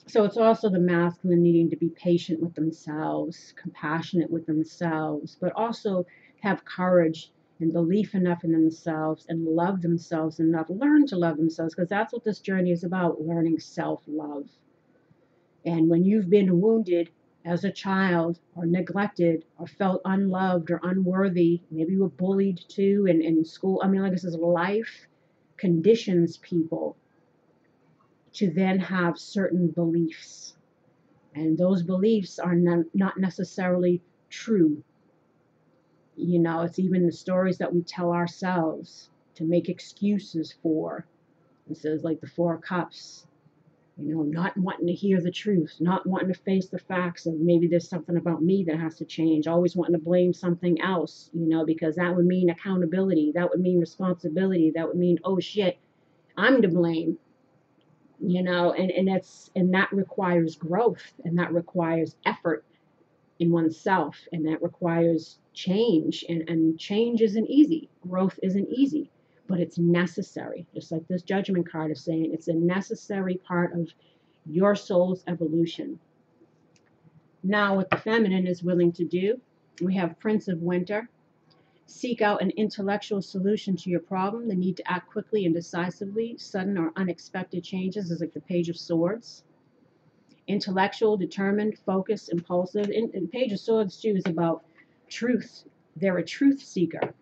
So it's also the masculine needing to be patient with themselves, compassionate with themselves, but also have courage and belief enough in themselves and love themselves enough, learn to love themselves, because that's what this journey is about, learning self-love. And when you've been wounded as a child or neglected or felt unloved or unworthy, maybe you were bullied too in school. I mean, like this is life conditions people to then have certain beliefs. And those beliefs are not necessarily true. It's even the stories that we tell ourselves to make excuses for. It says like the Four Cups, not wanting to hear the truth, not wanting to face the facts of maybe there's something about me that has to change, always wanting to blame something else, because that would mean accountability, that would mean responsibility, that would mean, oh shit, I'm to blame. And that requires growth, and that requires effort in oneself, and that requires change, and change isn't easy, growth isn't easy, but it's necessary. Just like this judgment card is saying, it's a necessary part of your soul's evolution. Now what the feminine is willing to do, we have Prince of Winter. Seek out an intellectual solution to your problem. The need to act quickly and decisively. Sudden or unexpected changes is like the Page of Swords. Intellectual, determined, focused, impulsive. And Page of Swords too is about truth. They're a truth seeker.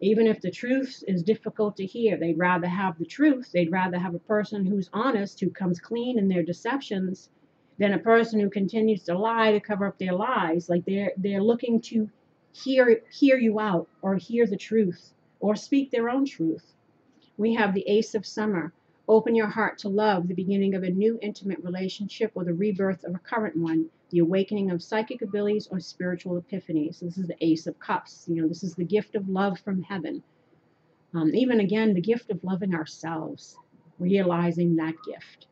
Even if the truth is difficult to hear, they'd rather have the truth. They'd rather have a person who's honest, who comes clean in their deceptions, than a person who continues to lie to cover up their lies. Like they're looking to hear you out, or hear the truth, or speak their own truth. We have the Ace of Summer. Open your heart to love, the beginning of a new intimate relationship or the rebirth of a current one, the awakening of psychic abilities or spiritual epiphanies. So this is the Ace of Cups. This is the gift of love from heaven. Even again, the gift of loving ourselves, realizing that gift.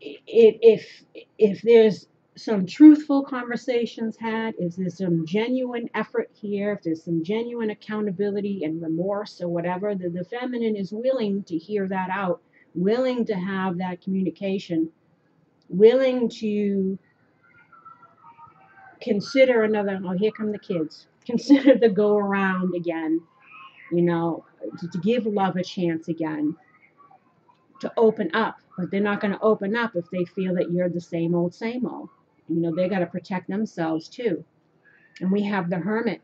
If there's some truthful conversations had, if there's some genuine effort here, if there's some genuine accountability and remorse or whatever, the feminine is willing to hear that out, willing to have that communication, willing to consider another, oh, here come the kids, consider the go around again, to give love a chance again, to open up. But they're not going to open up if they feel that you're the same old, same old. They got to protect themselves too. And we have the Hermit.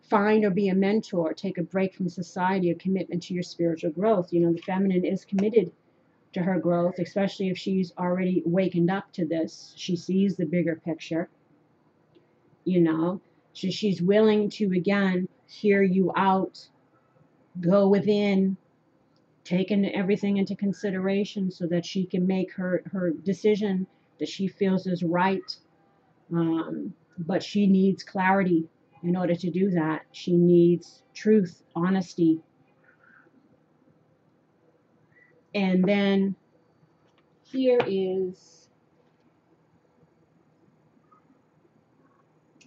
Find or be a mentor. Take a break from society, a commitment to your spiritual growth. The feminine is committed to her growth, especially if she's already wakened up to this. She sees the bigger picture. She's willing to, again, hear you out, go within, taking everything into consideration so that she can make her decision that she feels is right, but she needs clarity in order to do that. She needs truth, honesty. And then here is,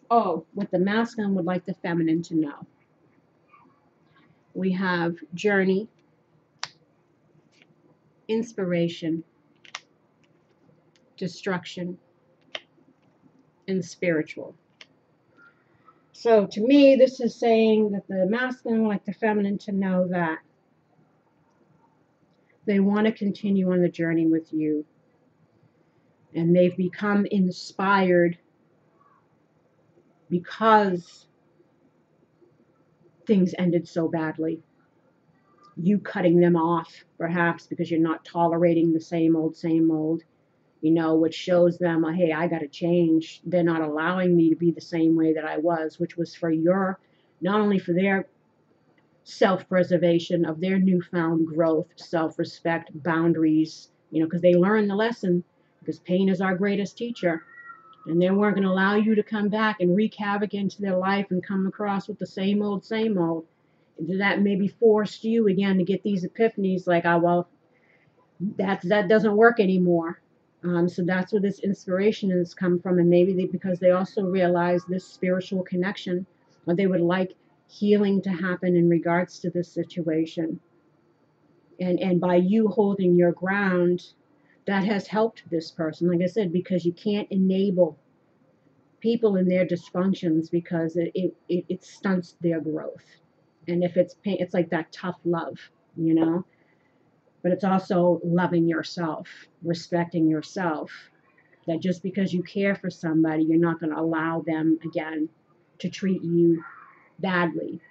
what the masculine would like the feminine to know. We have journey, inspiration, destruction, and spiritual. So to me, this is saying that the masculine would like the feminine to know that they want to continue on the journey with you, and they've become inspired because things ended so badly. You cutting them off, perhaps because you're not tolerating the same old, which shows them, hey, I got to change. They're not allowing me to be the same way that I was, which was for not only for their self-preservation of their newfound growth, self-respect, boundaries, because they learned the lesson, because pain is our greatest teacher. And they weren't going to allow you to come back and wreak havoc into their life and come across with the same old. That maybe forced you again to get these epiphanies like, that doesn't work anymore. So that's where this inspiration has come from. And maybe because they also realize this spiritual connection, or they would like healing to happen in regards to this situation. And by you holding your ground, that has helped this person, like I said, because you can't enable people in their dysfunctions, because it stunts their growth. And if it's pain, it's like that tough love, but it's also loving yourself, respecting yourself, that just because you care for somebody, you're not going to allow them again to treat you badly.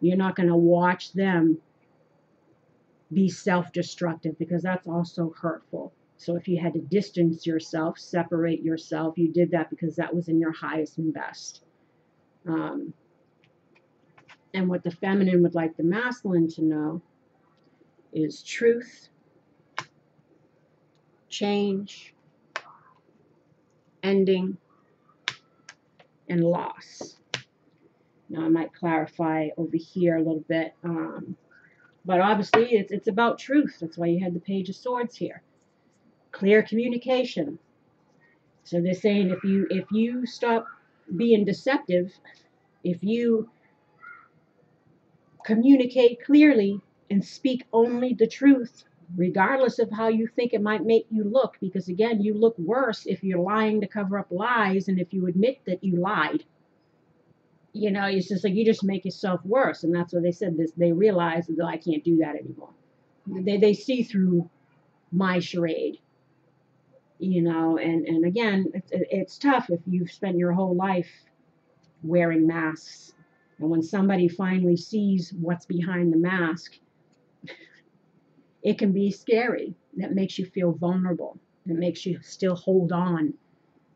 You're not going to watch them be self-destructive, because that's also hurtful. So if you had to distance yourself, separate yourself, you did that because that was in your highest and best. And what the feminine would like the masculine to know is truth, change, ending, and loss. Now I might clarify over here a little bit, but obviously it's about truth. That's why you had the Page of Swords here. Clear communication. So they're saying if you stop being deceptive, if you communicate clearly and speak only the truth, regardless of how you think it might make you look, because again, you look worse if you're lying to cover up lies, and if you admit that you lied. It's just like you just make yourself worse. And that's what they said. They realized that I can't do that anymore. They see through my charade. And again, it's tough if you've spent your whole life wearing masks, and when somebody finally sees what's behind the mask, it can be scary. That makes you feel vulnerable. It makes you still hold on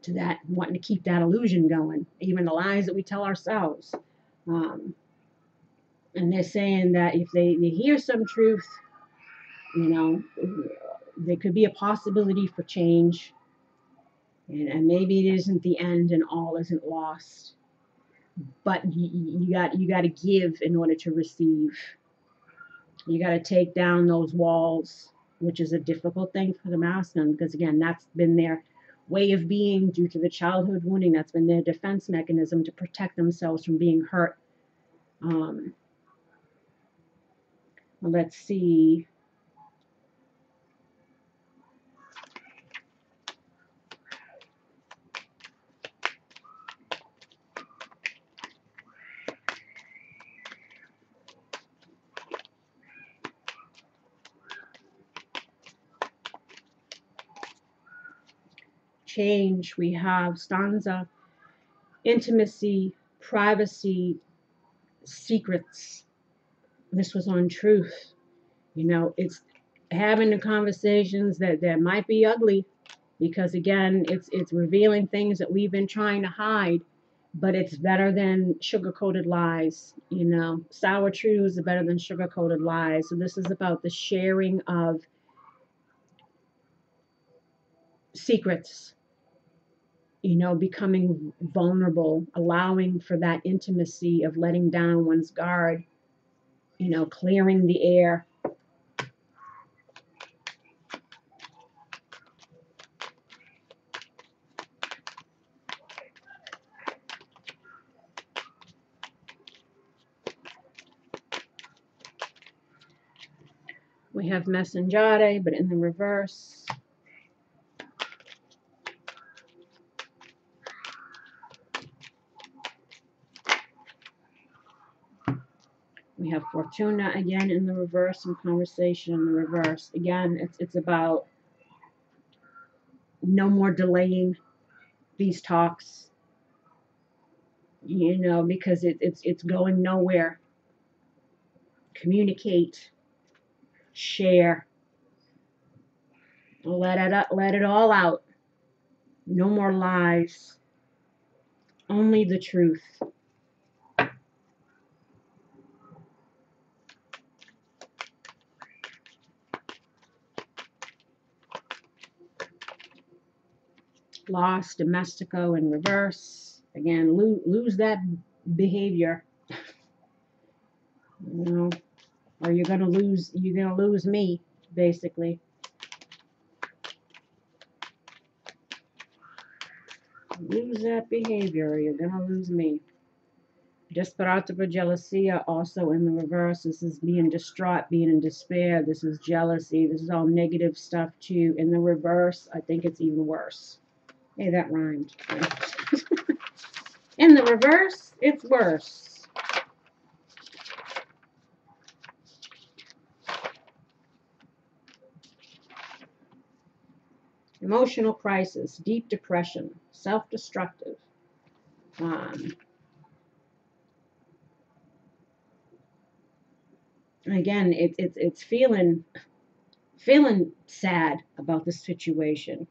to that, wanting to keep that illusion going, even the lies that we tell ourselves. And they're saying that if they hear some truth, there could be a possibility for change, and maybe it isn't the end and all isn't lost. But you got to give in order to receive. You got to take down those walls, which is a difficult thing for the masculine, because again, that's been their way of being due to the childhood wounding. That's been their defense mechanism to protect themselves from being hurt. Let's see. Change, we have stanza, intimacy, privacy, secrets. This was on truth. It's having the conversations that might be ugly, because again, it's revealing things that we've been trying to hide, but it's better than sugar-coated lies. Sour truths are better than sugar-coated lies. So this is about the sharing of secrets, you know, becoming vulnerable, allowing for that intimacy of letting down one's guard, you know, clearing the air. We have Messengare, but in the reverse. We have Fortuna again in the reverse, and Conversation in the reverse. Again, it's about no more delaying these talks, you know, because it's going nowhere. Communicate, share, let it all out. No more lies, only the truth. Lost, Domestico in reverse. Again, lose that behavior. You know, or you're gonna lose me, basically. Lose that behavior, or you're gonna lose me. Desperado for jealousy also in the reverse. This is being distraught, being in despair. This is jealousy. This is all negative stuff too. In the reverse, I think it's even worse. Hey, that rhymed. In the reverse, it's worse. Emotional crisis, deep depression, self-destructive. Again, it's feeling sad about the situation,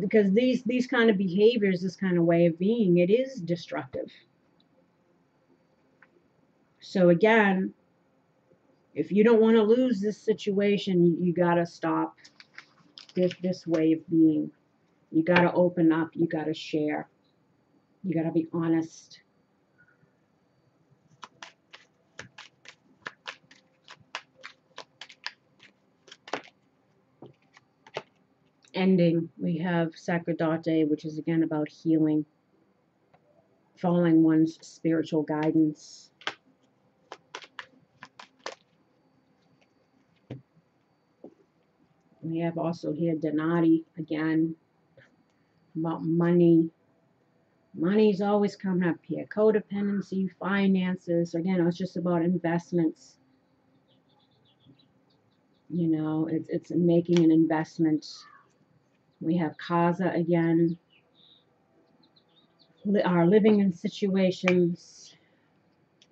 because these kind of behaviors, this kind of way of being, it is destructive. So again, if you don't want to lose this situation, you got to stop this way of being. You got to open up. You got to share. You got to be honest. Ending, we have Sacerdate, which is again about healing, following one's spiritual guidance. We have also here Donati, again, about money. Money's always coming up here. Codependency, finances. Again, it's just about investments. You know, it's making an investment. We have Casa again. Are living in situations.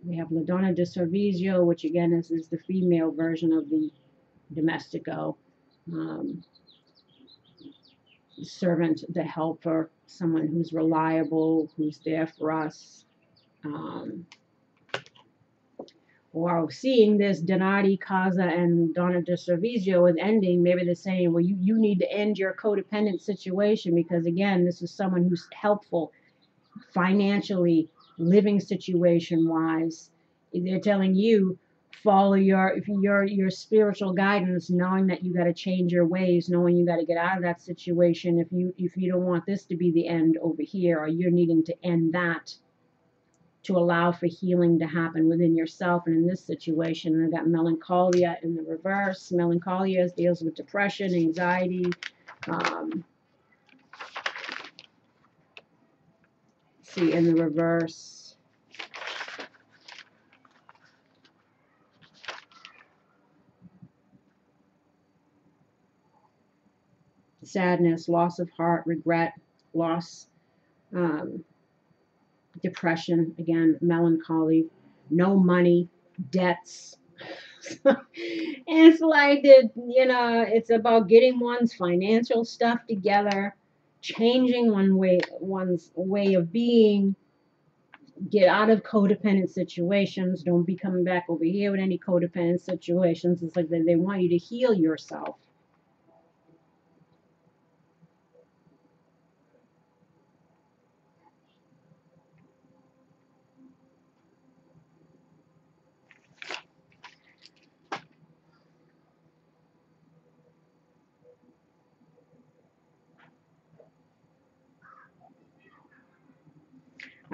We have La Donna de Servizio, which again is the female version of the Domestico. Servant, the helper, someone who's reliable, who's there for us. Or seeing this Donati, Casa, and Donna de Servizio with ending, maybe they're saying, well, you need to end your codependent situation, because again, this is someone who's helpful financially, living situation wise. They're telling you, follow your spiritual guidance, knowing that you got to change your ways, knowing you got to get out of that situation if you don't want this to be the end over here, or you're needing to end that to allow for healing to happen within yourself. And in this situation, I got Melancholia in the reverse. Melancholia deals with depression, anxiety, see in the reverse. Sadness, loss of heart, regret, loss, depression, again, melancholy, no money, debts. It's like that, you know, it's about getting one's financial stuff together, changing one's way of being, get out of codependent situations. Don't be coming back over here with any codependent situations. It's like they want you to heal yourself.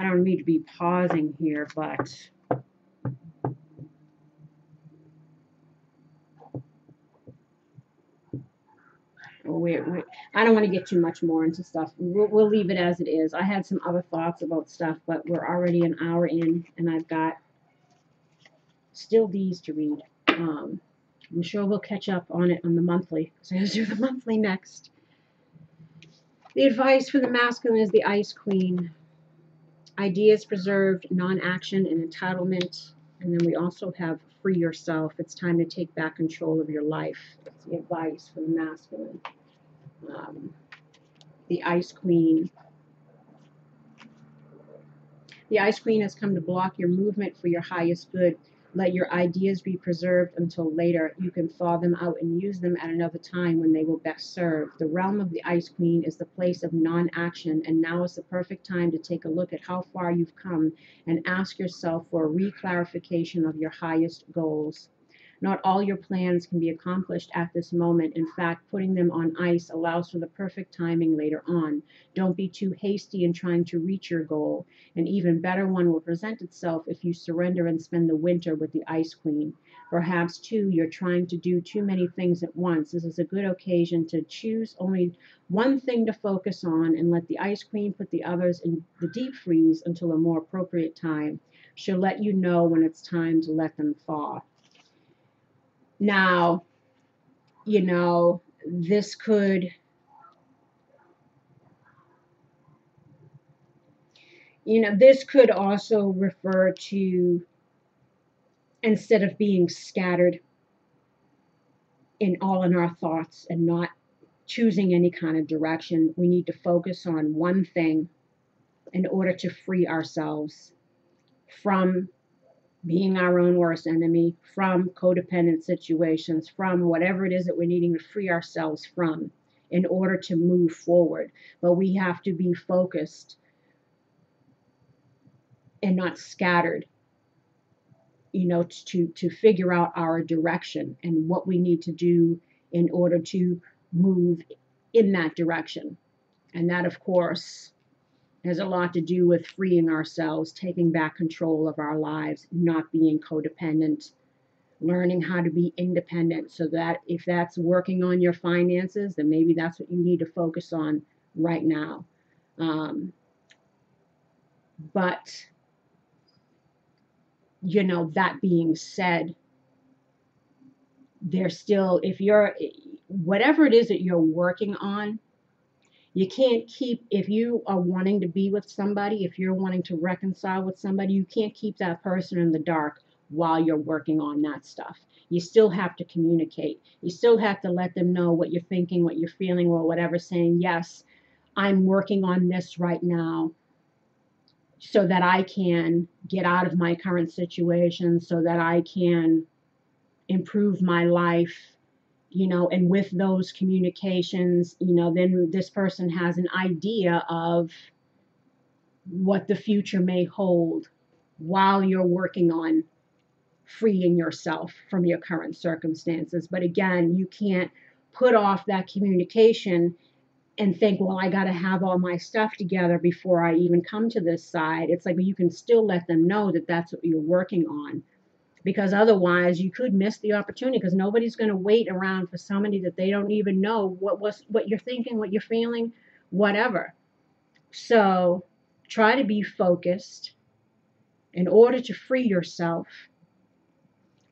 don't need to be pausing here, but I don't want to get too much more into stuff. We'll leave it as it is. I had some other thoughts about stuff, but we're already an hour in, and I've got still these to read. I'm sure we'll catch up on it on the monthly, because I have to do the monthly next. The advice for the masculine is the Ice Queen. Ideas preserved, non-action, and entitlement. And then we also have free yourself. It's time to take back control of your life. That's the advice for the masculine. The Ice Queen. The Ice Queen has come to block your movement for your highest good. Let your ideas be preserved until later. You can thaw them out and use them at another time when they will best serve. The realm of the Ice Queen is the place of non-action, and now is the perfect time to take a look at how far you've come and ask yourself for a re-clarification of your highest goals. Not all your plans can be accomplished at this moment. In fact, putting them on ice allows for the perfect timing later on. Don't be too hasty in trying to reach your goal. An even better one will present itself if you surrender and spend the winter with the Ice Queen. Perhaps, too, you're trying to do too many things at once. This is a good occasion to choose only one thing to focus on and let the Ice Queen put the others in the deep freeze until a more appropriate time. She'll let you know when it's time to let them thaw. Now, this could, this could also refer to, instead of being scattered in our thoughts and not choosing any kind of direction, we need to focus on one thing in order to free ourselves from being our own worst enemy, from codependent situations, from whatever it is that we're needing to free ourselves from in order to move forward. But we have to be focused and not scattered, to figure out our direction and what we need to do in order to move in that direction. And that, of course, has a lot to do with freeing ourselves, taking back control of our lives, not being codependent, learning how to be independent, so that if that's working on your finances, then maybe that's what you need to focus on right now. But, that being said, there's still, whatever it is that you're working on, you can't keep, if you are wanting to be with somebody, if you're wanting to reconcile with somebody, you can't keep that person in the dark while you're working on that stuff. You still have to communicate. You still have to let them know what you're thinking, what you're feeling, or whatever, saying, yes, I'm working on this right now so that I can get out of my current situation, so that I can improve my life. And with those communications, then this person has an idea of what the future may hold while you're working on freeing yourself from your current circumstances. But again, you can't put off that communication and think, well, I got to have all my stuff together before I even come to this side. It's like, you can still let them know that that's what you're working on. Because otherwise you could miss the opportunity, because nobody's going to wait around for somebody that they don't even know what you're thinking, what you're feeling, whatever. So try to be focused in order to free yourself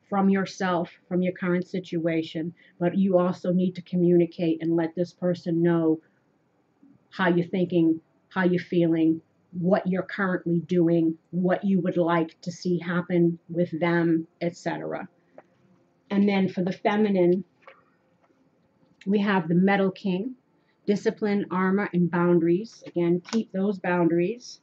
from your current situation. But you also need to communicate and let this person know how you're thinking, how you're feeling, what you're currently doing, what you would like to see happen with them, etc. And then for the feminine, we have the Metal King, discipline, armor, and boundaries. Again, keep those boundaries.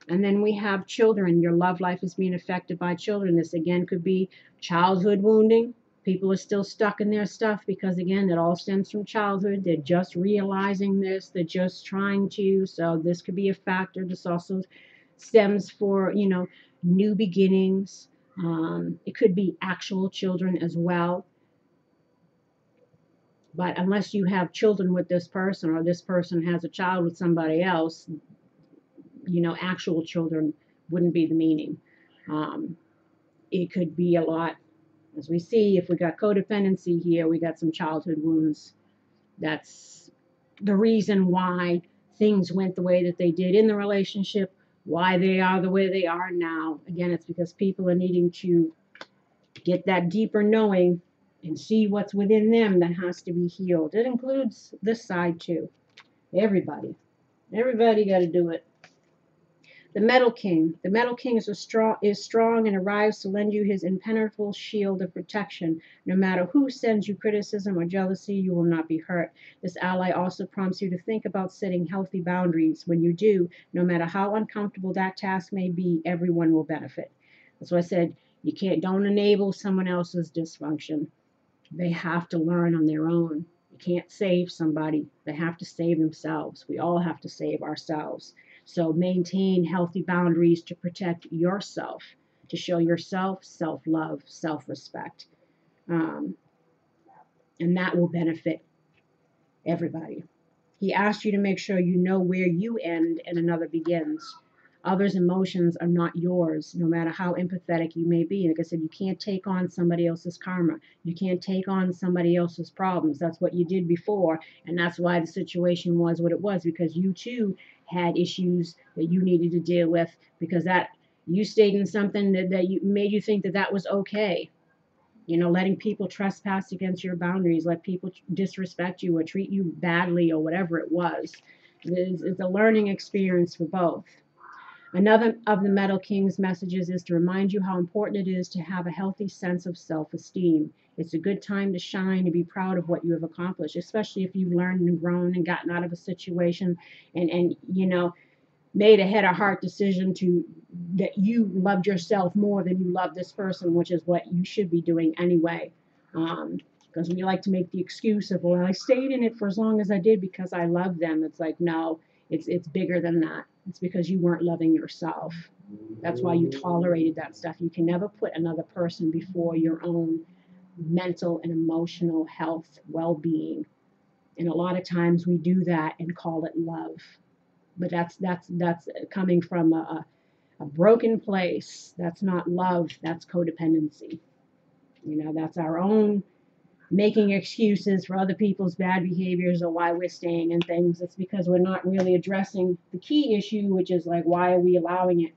And then we have children. Your love life is being affected by children. This, again, could be childhood wounding. People are still stuck in their stuff because, again, it all stems from childhood. They're just realizing this. They're just trying to. So this could be a factor. This also stems for, new beginnings. It could be actual children as well. But unless you have children with this person, or this person has a child with somebody else, actual children wouldn't be the meaning. It could be a lot, as we see, if we got codependency here, we got some childhood wounds. That's the reason why things went the way that they did in the relationship, why they are the way they are now. Again, it's because people are needing to get that deeper knowing and see what's within them that has to be healed. It includes this side too. Everybody. Everybody got to do it. The Metal King. The Metal King is strong and arrives to lend you his impenetrable shield of protection. No matter who sends you criticism or jealousy, you will not be hurt. This ally also prompts you to think about setting healthy boundaries. When you do, no matter how uncomfortable that task may be, everyone will benefit. That's why I said don't enable someone else's dysfunction. They have to learn on their own. You can't save somebody. They have to save themselves. We all have to save ourselves. So maintain healthy boundaries to protect yourself, to show yourself self-love, self-respect. And that will benefit everybody. He asked you to make sure you know where you end and another begins. Others' emotions are not yours, no matter how empathetic you may be. Like I said, you can't take on somebody else's karma. You can't take on somebody else's problems. That's what you did before, and that's why the situation was what it was, because you too had issues that you needed to deal with, because that you stayed in something that you made you think that was okay. Letting people trespass against your boundaries, let people disrespect you or treat you badly or whatever it was. It's a learning experience for both. Another of the Metal King's messages is to remind you how important it is to have a healthy sense of self-esteem. It's a good time to shine and be proud of what you have accomplished, especially if you've learned and grown and gotten out of a situation and made a head or heart decision that you loved yourself more than you love this person, which is what you should be doing anyway. Because we like to make the excuse of, well, I stayed in it for as long as I did because I love them. It's like, no, it's bigger than that. It's because you weren't loving yourself. That's why you tolerated that stuff. You can never put another person before your own mental and emotional health, well-being. And a lot of times we do that and call it love. But that's coming from a broken place. That's not love. That's codependency. That's our own making excuses for other people's bad behaviors or why we're staying in things. It's because we're not really addressing the key issue, which is like, why are we allowing it?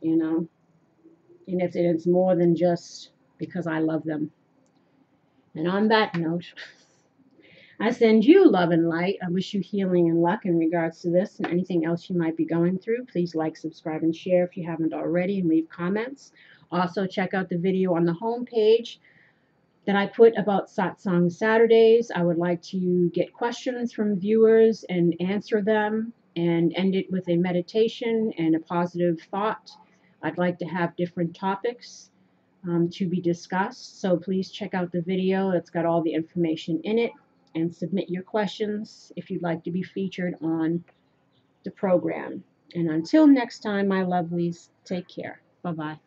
And it's more than just because I love them. And on that note, I send you love and light. I wish you healing and luck in regards to this and anything else you might be going through. Please like, subscribe, and share if you haven't already, and leave comments. Also, check out the video on the homepage that I put about Satsang Saturdays. I would like to get questions from viewers and answer them and end it with a meditation and a positive thought. I'd like to have different topics to be discussed. So please check out the video. It's got all the information in it, and submit your questions if you'd like to be featured on the program. And until next time, my lovelies, take care. Bye-bye.